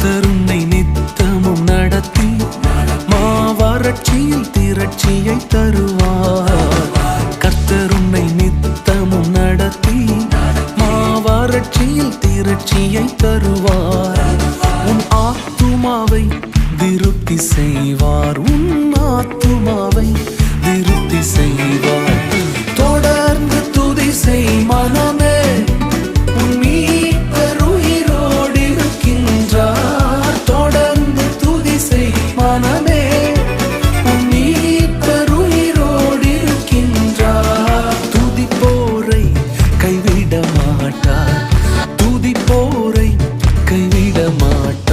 கர்த்தருன்னை நித்தமும் நடத்தி மாவறட்சியில் திரட்சியை தருவார். கர்த்தருன்னை நித்தமும் நடத்தி மாவறட்சியில் திரட்சியை தருவார். உன் ஆத்துமாவை திருப்தி செய்வார். உன் ஆத்துமாவை திருப்தி செய்வார். தொடர்ந்து துதி செய் மனமே, உன் மீட்பர் உயிரோடு இருக்கின்றார். தொடர்ந்து துதி செய் மனமே, உன் மீட்பர் உயிரோடு இருக்கின்றார். துதிப்போரை கைவிட மாட்டார். துதிப்போரை கைவிட மாட்டார்.